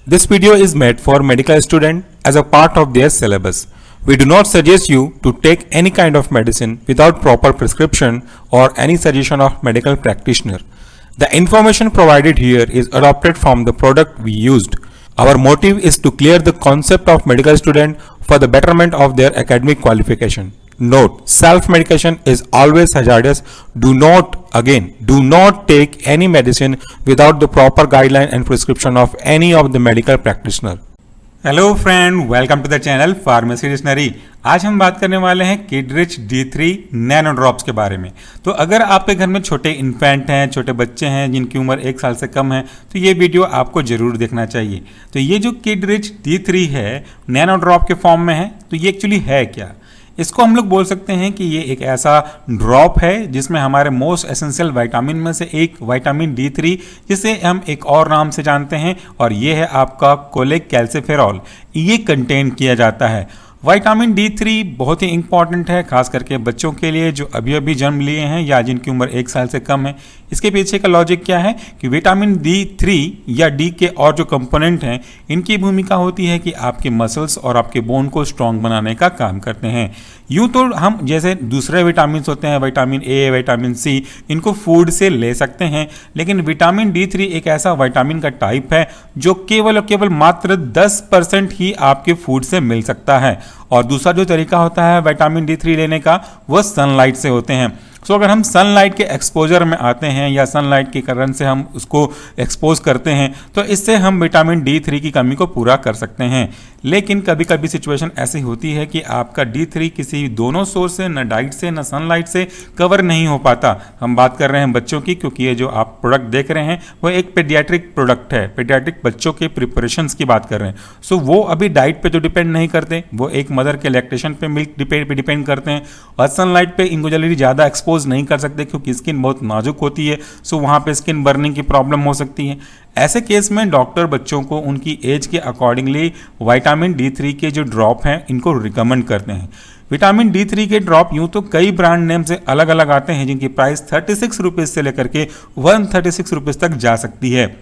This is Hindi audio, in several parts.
This video is made for medical students as a part of their syllabus. We do not suggest you to take any kind of medicine without proper prescription or any suggestion of medical practitioner. The information provided here is adopted from the product we used. Our motive is to clear the concept of medical student for the betterment of their academic qualification. Note, self-medication is always hazardous. Do not take any medicine without the proper guideline and prescription of any of the medical practitioner. Hello friend, welcome to the channel pharmacy dictionary. आज हम बात करने वाले हैं किडरिच D3 नैनो ड्रॉप्स के बारे में। तो अगर आपके घर में छोटे इन्फेंट हैं, छोटे बच्चे हैं जिनकी उम्र 1 साल से कम है, तो ये वीडियो आपको जरूर देखना चाहिए। तो ये जो किडरिच D3 है नैनो ड्रॉप के फॉर्म में है, तो ये एक्चुअली है क्या? इसको हम लोग बोल सकते हैं कि ये एक ऐसा ड्रॉप है जिसमें हमारे मोस्ट एसेंशियल विटामिन में से एक विटामिन D3, जिसे हम एक और नाम से जानते हैं, और ये है आपका कोलेकैल्सिफेरॉल, ये कंटेन किया जाता है। विटामिन D3 बहुत ही इंपॉर्टेंट है, खास करके बच्चों के लिए जो अभी अभी जन्म लिए हैं या जिनकी उम्र 1 साल से कम है। इसके पीछे का लॉजिक क्या है कि विटामिन D3 या डी के और जो कंपोनेंट हैं, इनकी भूमिका होती है कि आपके मसल्स और आपके बोन को स्ट्रांग बनाने का काम करते हैं। यूँ तो हम जैसे दूसरे विटामिन होते हैं, विटामिन ए, विटामिन सी, इनको फूड से ले सकते हैं, लेकिन विटामिन D3 एक ऐसा विटामिन का टाइप है जो केवल और केवल मात्र 10% ही आपके फूड से मिल सकता है। और दूसरा जो तरीका होता है विटामिन D3 लेने का, वह सनलाइट से होते हैं। सो अगर हम सनलाइट के एक्सपोजर में आते हैं या सनलाइट के कारण से हम उसको एक्सपोज करते हैं, तो इससे हम विटामिन D3 की कमी को पूरा कर सकते हैं। लेकिन कभी कभी सिचुएशन ऐसी होती है कि आपका D3 किसी दोनों सोर्स से, न डाइट से न सनलाइट से कवर नहीं हो पाता। हम बात कर रहे हैं बच्चों की, क्योंकि ये जो आप प्रोडक्ट देख रहे हैं वो एक पेडियाट्रिक प्रोडक्ट है, पेडियाट्रिक बच्चों के प्रिपरेशंस की बात कर रहे हैं। सो वो अभी डाइट पे तो डिपेंड नहीं करते, वो एक मदर के लैक्टेशन पे, मिल्क पे डिपेंड करते हैं, और सनलाइट पे इनको जल्दी ज़्यादा एक्सपोज नहीं कर सकते क्योंकि स्किन बहुत नाजुक होती है। सो वहाँ पे स्किन बर्निंग की प्रॉब्लम हो सकती है। ऐसे केस में डॉक्टर बच्चों को उनकी एज के अकॉर्डिंगली विटामिन D3 के जो ड्रॉप हैं इनको रिकमेंड करते हैं। विटामिन D3 के ड्रॉप यूं तो कई ब्रांड नेम से अलग अलग आते हैं, जिनकी प्राइस 36 रुपीज़ से लेकर के 136 रुपीज़ तक जा सकती है।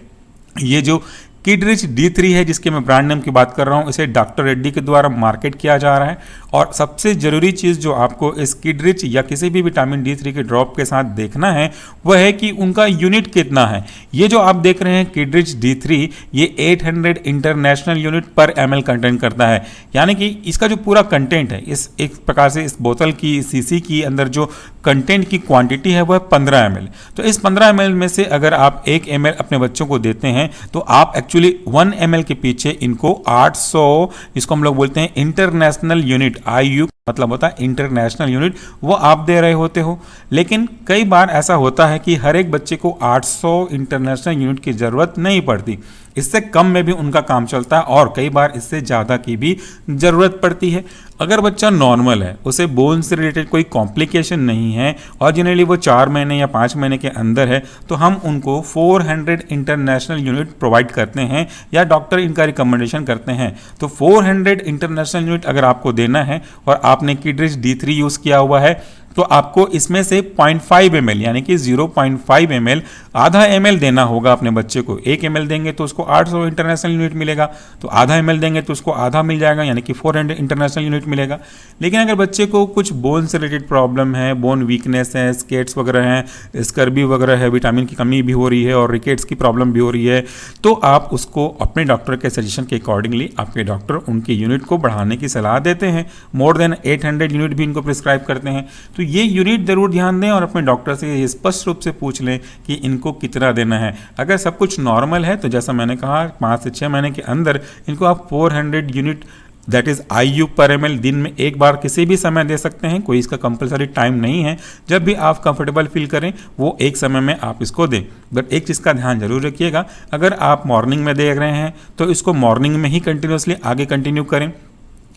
ये जो किडरिच D3 है, जिसके मैं ब्रांड नेम की बात कर रहा हूँ, इसे डॉक्टर रेड्डी के द्वारा मार्केट किया जा रहा है। और सबसे ज़रूरी चीज़ जो आपको इस किडरिच या किसी भी विटामिन D3 के ड्रॉप के साथ देखना है, वह है कि उनका यूनिट कितना है। ये जो आप देख रहे हैं किडरिच D3, ये 800 इंटरनेशनल यूनिट पर ml कंटेंट करता है। यानी कि इसका जो पूरा कंटेंट है, इस एक प्रकार से इस बोतल की, इस सीसी की अंदर जो कंटेंट की क्वांटिटी है वह 15 ml। तो इस 15 ml में से अगर आप 1 ml अपने बच्चों को देते हैं, तो आप एक्चुअली 1 ml के पीछे इनको 800, इसको हम लोग बोलते हैं इंटरनेशनल यूनिट, IU मतलब होता है इंटरनेशनल यूनिट, वो आप दे रहे होते हो। लेकिन कई बार ऐसा होता है कि हर एक बच्चे को 800 इंटरनेशनल यूनिट की ज़रूरत नहीं पड़ती, इससे कम में भी उनका काम चलता है, और कई बार इससे ज़्यादा की भी ज़रूरत पड़ती है। अगर बच्चा नॉर्मल है, उसे बोन से रिलेटेड कोई कॉम्प्लिकेशन नहीं है, और जनरली वो 4 महीने या 5 महीने के अंदर है, तो हम उनको 400 इंटरनेशनल यूनिट प्रोवाइड करते हैं या डॉक्टर इनका रिकमेंडेशन करते हैं। तो 400 इंटरनेशनल यूनिट अगर आपको देना है और आपने किडरिच D3 यूज़ किया हुआ है, तो आपको इसमें से 0.5 ml यानी कि 0.5 ml, आधा ml देना होगा अपने बच्चे को। 1 ml देंगे तो उसको 800 इंटरनेशनल यूनिट मिलेगा, तो आधा ml देंगे तो उसको आधा मिल जाएगा, यानी कि 400 इंटरनेशनल यूनिट मिलेगा। लेकिन अगर बच्चे को कुछ बोन से रिलेटेड प्रॉब्लम है, बोन वीकनेस है, स्केट्स वगैरह हैं, स्कर्बी वगैरह है, विटामिन की कमी भी हो रही है और रिकेट्स की प्रॉब्लम भी हो रही है, तो आप उसको अपने डॉक्टर के सजेशन के अकॉर्डिंगली आपके डॉक्टर उनके यूनिट को बढ़ाने की सलाह देते हैं। मोर देन 800 यूनिट भी इनको प्रिस्क्राइब करते हैं। तो ये यूनिट जरूर ध्यान दें और अपने डॉक्टर से ये स्पष्ट रूप से पूछ लें कि इनको कितना देना है। अगर सब कुछ नॉर्मल है तो जैसा मैंने कहा 5 से 6 महीने के अंदर इनको आप 400 यूनिट दैट इज IU पर ml दिन में एक बार किसी भी समय दे सकते हैं। कोई इसका कंपलसरी टाइम नहीं है, जब भी आप कंफर्टेबल फील करें वो एक समय में आप इसको दें। बट एक चीज़ का ध्यान जरूर रखिएगा, अगर आप मॉर्निंग में दे रहे हैं तो इसको मॉर्निंग में ही कंटिन्यूसली आगे कंटिन्यू करें।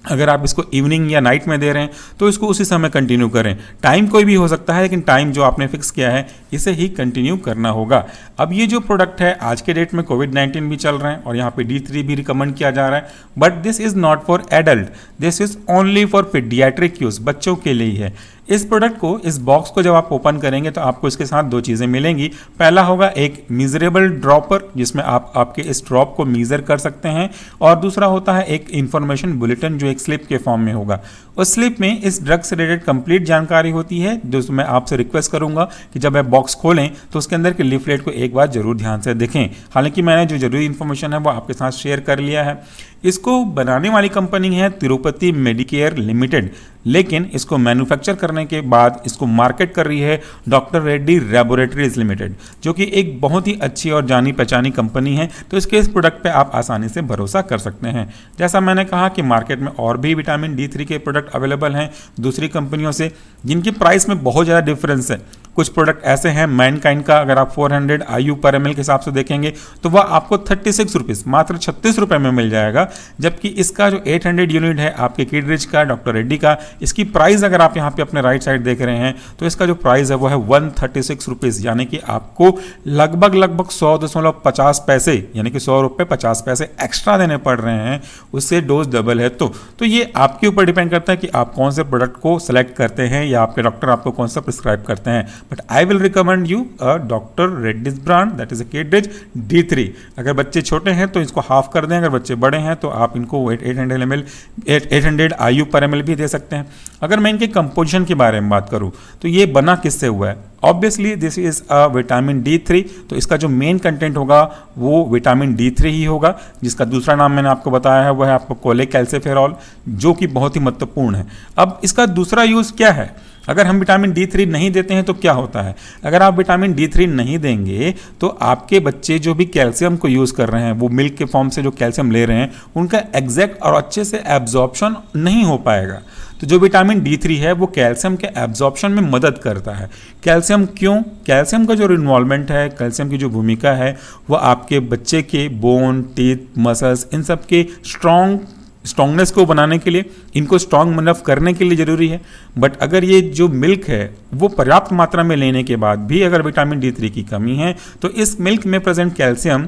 अगर आप इसको इवनिंग या नाइट में दे रहे हैं तो इसको उसी समय कंटिन्यू करें। टाइम कोई भी हो सकता है, लेकिन टाइम जो आपने फिक्स किया है इसे ही कंटिन्यू करना होगा। अब ये जो प्रोडक्ट है, आज के डेट में कोविड-19 भी चल रहे हैं और यहाँ पे D3 भी रिकमेंड किया जा रहा है, but this is not for adult, this is only for paediatric use, बच्चों के लिए ही है। इस प्रोडक्ट को, इस बॉक्स को जब आप ओपन करेंगे तो आपको इसके साथ दो चीज़ें मिलेंगी। पहला होगा एक मीजरेबल ड्रॉपर जिसमें आप आपके इस ड्रॉप को मीजर कर सकते हैं, और दूसरा होता है एक इंफॉर्मेशन बुलेटिन जो एक स्लिप के फॉर्म में होगा। उस स्लिप में इस ड्रग से रिलेटेड कंप्लीट जानकारी होती है, जो मैं आपसे रिक्वेस्ट करूंगा कि जब आप बॉक्स खोलें तो उसके अंदर के लीफलेट को एक बार जरूर ध्यान से देखें। हालांकि मैंने जो जरूरी इंफॉर्मेशन है वो आपके साथ शेयर कर लिया है। इसको बनाने वाली कंपनी है तिरुपति मेडिकेयर लिमिटेड, लेकिन इसको मैन्युफैक्चर करने के बाद इसको मार्केट कर रही है डॉक्टर रेड्डी लैबोरेटरीज लिमिटेड, जो कि एक बहुत ही अच्छी और जानी पहचानी कंपनी है। तो इसके इस प्रोडक्ट पे आप आसानी से भरोसा कर सकते हैं। जैसा मैंने कहा कि मार्केट में और भी विटामिन D3 के प्रोडक्ट अवेलेबल हैं दूसरी कंपनियों से, जिनकी प्राइस में बहुत ज़्यादा डिफरेंस है। कुछ प्रोडक्ट ऐसे हैं, मैनकाइंड का अगर आप 400 IU पर ml के हिसाब से देखेंगे तो वह आपको 36 रुपीज़, मात्र 36 रुपये में मिल जाएगा। जबकि इसका जो 800 यूनिट है आपके किडरिच का, डॉक्टर रेड्डी का, इसकी प्राइस अगर आप यहाँ पे अपने राइट साइड देख रहे हैं तो इसका जो प्राइस है वो है 136 रुपीज़, यानी कि आपको लगभग 100.50 पैसे, यानी कि 100 रुपये 50 पैसे एक्स्ट्रा देने पड़ रहे हैं। उससे डोज डबल है। तो ये आपके ऊपर डिपेंड करता है कि आप कौन से प्रोडक्ट को सेलेक्ट करते हैं या आपके डॉक्टर आपको कौन सा प्रिस्क्राइब करते हैं। But I will recommend you doctor Reddy's brand, that is Kidrich D3। अगर बच्चे छोटे हैं तो इसको हाफ कर दें, अगर बच्चे बड़े हैं तो आप इनको 800 IU पर ml भी दे सकते हैं। अगर मैं इनके कंपोजिशन के बारे में बात करूं तो ये बना किससे हुआ है? Obviously this is a vitamin D3, तो इसका जो मेन कंटेंट होगा वो विटामिन D3 ही होगा, जिसका दूसरा नाम मैंने आपको बताया है वो है आपको कोलेकैल्सिफेरॉल, जो कि बहुत ही महत्वपूर्ण है। अब इसका दूसरा यूज क्या है? अगर हम विटामिन D3 नहीं देते हैं तो क्या होता है? अगर आप विटामिन D3 नहीं देंगे तो आपके बच्चे जो भी कैल्शियम को यूज़ कर रहे हैं, वो मिल्क के फॉर्म से जो कैल्शियम ले रहे हैं, उनका एग्जैक्ट और अच्छे से एब्जॉर्प्शन नहीं हो पाएगा। तो जो विटामिन D3 है वो कैल्शियम के एब्जॉर्प्शन में मदद करता है। कैल्शियम क्यों? कैल्शियम का जो इन्वॉल्वमेंट है, कैल्शियम की जो भूमिका है, वो आपके बच्चे के बोन, टीथ, मसल्स, इन सब के स्ट्रॉन्गनेस को बनाने के लिए, इनको स्ट्रॉन्ग मनफ करने के लिए जरूरी है। बट अगर ये जो मिल्क है वो पर्याप्त मात्रा में लेने के बाद भी अगर विटामिन D3 की कमी है तो इस मिल्क में प्रेजेंट कैल्शियम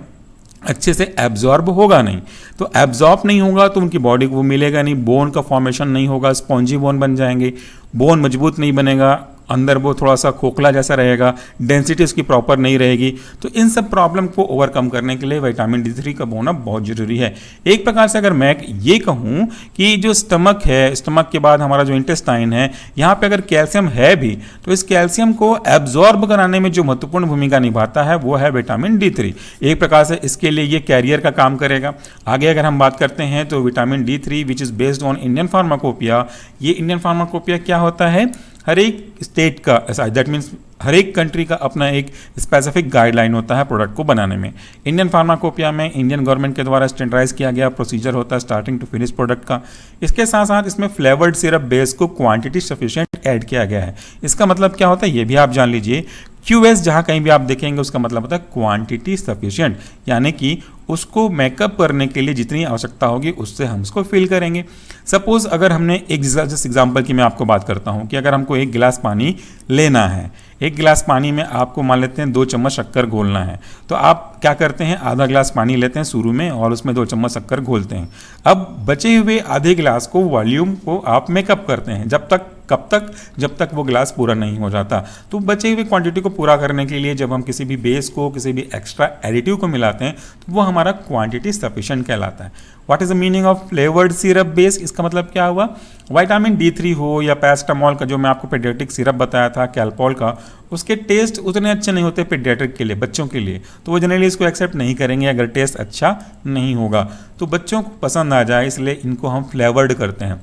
अच्छे से एब्जॉर्ब होगा नहीं। तो एब्जॉर्ब नहीं होगा तो उनकी बॉडी को वो मिलेगा नहीं, बोन का फॉर्मेशन नहीं होगा, स्पॉन्जी बोन बन जाएंगे, बोन मजबूत नहीं बनेगा, अंदर वो थोड़ा सा खोखला जैसा रहेगा, डेंसिटी उसकी प्रॉपर नहीं रहेगी। तो इन सब प्रॉब्लम को ओवरकम करने के लिए विटामिन D3 का होना बहुत जरूरी है। एक प्रकार से अगर मैं ये कहूँ कि जो स्टमक है, स्टमक के बाद हमारा जो इंटेस्टाइन है, यहाँ पे अगर कैल्शियम है भी तो इस कैल्शियम को एब्जॉर्ब कराने में जो महत्वपूर्ण भूमिका निभाता है वो है विटामिन D3। एक प्रकार से इसके लिए ये कैरियर का काम करेगा। आगे अगर हम बात करते हैं तो vitamin D3 which is based on Indian pharmacopoeia, ये इंडियन फार्माकोपिया क्या होता है? हर एक स्टेट का, दैट मीन्स हर एक कंट्री का अपना एक स्पेसिफिक गाइडलाइन होता है प्रोडक्ट को बनाने में। इंडियन फार्माकोपिया में इंडियन गवर्नमेंट के द्वारा स्टैंडर्डाइज किया गया प्रोसीजर होता है स्टार्टिंग टू फिनिश प्रोडक्ट का। इसके साथ साथ इसमें फ्लेवर्ड सिरप बेस को क्वांटिटी सफिशिएंट ऐड किया गया है। इसका मतलब क्या होता है ये भी आप जान लीजिए। QS जहाँ कहीं भी आप देखेंगे उसका मतलब होता है क्वांटिटी सफिशिएंट, यानी कि उसको मेकअप करने के लिए जितनी आवश्यकता होगी उससे हम उसको फिल करेंगे। सपोज अगर हमने एक जस्ट एग्जांपल की मैं आपको बात करता हूँ कि अगर हमको एक गिलास पानी लेना है, एक गिलास पानी में आपको मान लेते हैं 2 चम्मच शक्कर घोलना है, तो आप क्या करते हैं? आधा गिलास पानी लेते हैं शुरू में और उसमें 2 चम्मच शक्कर घोलते हैं। अब बचे हुए आधे गिलास को, वॉल्यूम को आप मेकअप करते हैं कब तक? जब तक वो गिलास पूरा नहीं हो जाता। तो बचे हुए क्वांटिटी को पूरा करने के लिए जब हम किसी भी बेस को, किसी भी एक्स्ट्रा एडिटिव को मिलाते हैं तो वो हमारा क्वांटिटी सफिशिएंट कहलाता है। What is the meaning of flavoured syrup base? इसका मतलब क्या हुआ? विटामिन D3 हो या पैरास्टामोल का जो मैं आपको पीडियाट्रिक सिरप बताया था, कैलपॉल का, उसके टेस्ट उतने अच्छे नहीं होते पीडियाट्रिक के लिए, बच्चों के लिए, तो वो जनरली इसको एक्सेप्ट नहीं करेंगे अगर टेस्ट अच्छा नहीं होगा। तो बच्चों को पसंद आ जाए इसलिए इनको हम फ्लेवर्ड करते हैं,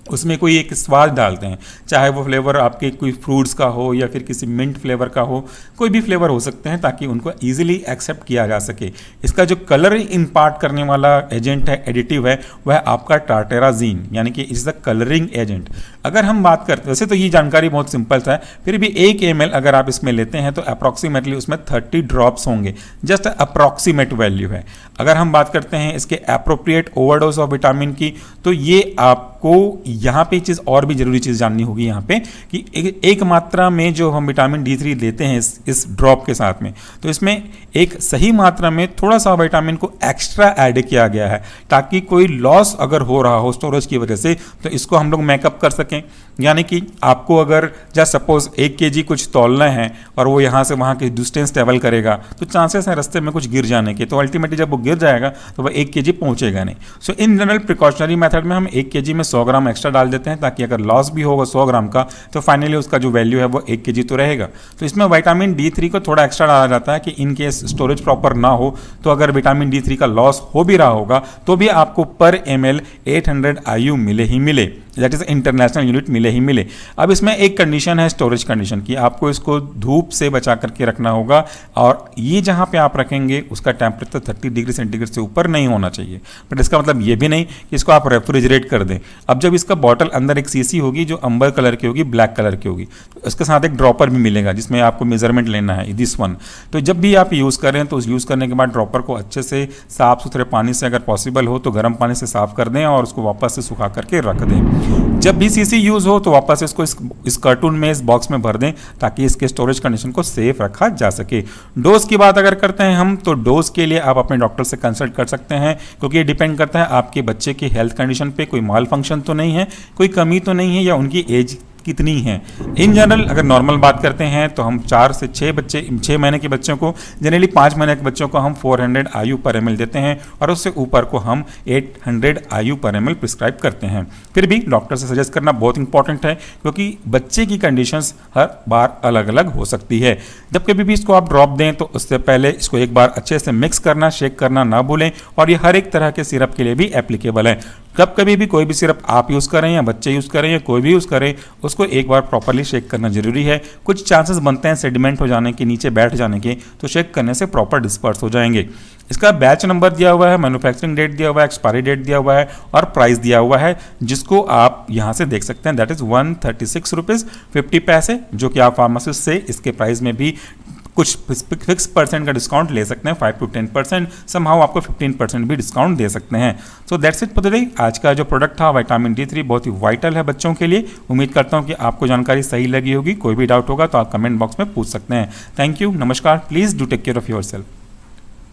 उसमें कोई एक स्वाद डालते हैं, चाहे वो फ्लेवर आपके कोई फ्रूट्स का हो या फिर किसी मिंट फ्लेवर का हो, कोई भी फ्लेवर हो सकते हैं ताकि उनको इजीली एक्सेप्ट किया जा सके। इसका जो कलर इम्पार्ट करने वाला एजेंट है, एडिटिव है, वह आपका टार्टेराजीन, यानी कि इज द कलरिंग एजेंट। अगर हम बात करते, वैसे तो ये जानकारी बहुत सिंपल है, फिर भी 1 ml अगर आप इसमें लेते हैं तो अप्रॉक्सीमेटली उसमें 30 ड्रॉप्स होंगे, जस्ट अप्रॉक्सीमेट वैल्यू है। अगर हम बात करते हैं इसके एप्रोप्रिएट ओवरडोज ऑफ विटामिन की, तो ये आप आपको यहाँ पे चीज़ और भी जरूरी चीज़ जाननी होगी यहाँ पे कि एक मात्रा में जो हम विटामिन D3 लेते हैं इस ड्रॉप के साथ में, तो इसमें एक सही मात्रा में थोड़ा सा विटामिन को एक्स्ट्रा ऐड किया गया है ताकि कोई लॉस अगर हो रहा हो स्टोरेज की वजह से तो इसको हम लोग मेकअप कर सकें। यानी कि आपको अगर जस्ट सपोज 1 kg कुछ तौलना है और वो यहाँ से वहाँ की डिस्टेंस ट्रेवल करेगा तो चांसेस हैं रास्ते में कुछ गिर जाने के, तो अल्टीमेटली जब वो गिर जाएगा तो वह 1 kg पहुँचेगा नहीं। सो इन जनरल प्रिकॉशनरी मेथड में हम 1 kg में 100 ग्राम एक्स्ट्रा डाल देते हैं ताकि अगर लॉस भी होगा 100 ग्राम का तो फाइनली उसका जो वैल्यू है वो 1 kg तो रहेगा। तो इसमें विटामिन D3 को थोड़ा एक्स्ट्रा डाला जाता है कि इन केस स्टोरेज प्रॉपर ना हो तो अगर विटामिन D3 का लॉस हो भी रहा होगा तो भी आपको पर ml 800 IU मिले ही मिले, दैट इज इंटरनेशनल यूनिट मिले ही मिले। अब इसमें एक कंडीशन है स्टोरेज कंडीशन की, आपको इसको धूप से बचा करके रखना होगा और ये जहाँ पे आप रखेंगे उसका टेम्परेचर 30 डिग्री सेंटीग्रेड से ऊपर नहीं होना चाहिए। बट इसका मतलब ये भी नहीं कि इसको आप रेफ्रिजरेट कर दें। अब जब इसका बॉटल अंदर एक सीसी होगी जो अंबर कलर की होगी, ब्लैक कलर की होगी, तो उसके साथ एक ड्रॉपर भी मिलेगा जिसमें आपको मेजरमेंट लेना है, दिस वन। तो जब भी आप यूज़ करें तो उस यूज़ करने के बाद ड्रॉपर को अच्छे से साफ सुथरे पानी से अगर पॉसिबल हो तो गर्म पानी से साफ कर दें और उसको वापस से सुखा करके रख दें। जब भी सीसी यूज हो तो वापस इसको इस कार्टून में, इस बॉक्स में भर दें ताकि इसके स्टोरेज कंडीशन को सेफ रखा जा सके। डोज की बात अगर करते हैं हम तो डोज के लिए आप अपने डॉक्टर से कंसल्ट कर सकते हैं क्योंकि ये डिपेंड करता है आपके बच्चे की हेल्थ कंडीशन पे, कोई माल फंक्शन तो नहीं है, कोई कमी तो नहीं है या उनकी एज कितनी है। इन जनरल अगर नॉर्मल बात करते हैं तो हम 4 से 6 महीने के बच्चों को, जनरली 5 महीने के बच्चों को हम 400 IU पर ml देते हैं और उससे ऊपर को हम 800 IU पर ml प्रिस्क्राइब करते हैं। फिर भी डॉक्टर से सजेस्ट करना बहुत इंपॉर्टेंट है क्योंकि बच्चे की कंडीशंस हर बार अलग अलग हो सकती है। जब कभी भी इसको आप ड्रॉप दें तो उससे पहले इसको एक बार अच्छे से मिक्स करना, शेक करना ना भूलें और ये हर एक तरह के सिरप के लिए भी एप्लीकेबल है। जब कभी भी कोई भी सिरप आप यूज़ करें या बच्चे यूज़ करें या कोई भी यूज़ करें उसको एक बार प्रॉपरली शेक करना जरूरी है। कुछ चांसेस बनते हैं सेडिमेंट हो जाने के, नीचे बैठ जाने के, तो शेक करने से प्रॉपर डिस्पर्स हो जाएंगे। इसका बैच नंबर दिया हुआ है, मैन्युफैक्चरिंग डेट दिया हुआ है, एक्सपायरी डेट दिया हुआ है और प्राइस दिया हुआ है जिसको आप यहाँ से देख सकते हैं, दैट इज 136 रुपीज़ 50 पैसे, जो कि आप फार्मासिस्ट से इसके प्राइस में भी कुछ फिक्स परसेंट का डिस्काउंट ले सकते हैं, 5 to 10%, समहाउ आपको 15% भी डिस्काउंट दे सकते हैं। So that's it for the day. आज का जो प्रोडक्ट था विटामिन D3 बहुत ही वाइटल है बच्चों के लिए। उम्मीद करता हूँ कि आपको जानकारी सही लगी होगी। कोई भी डाउट होगा तो आप कमेंट बॉक्स में पूछ सकते हैं। थैंक यू, नमस्कार, please do take care of your self.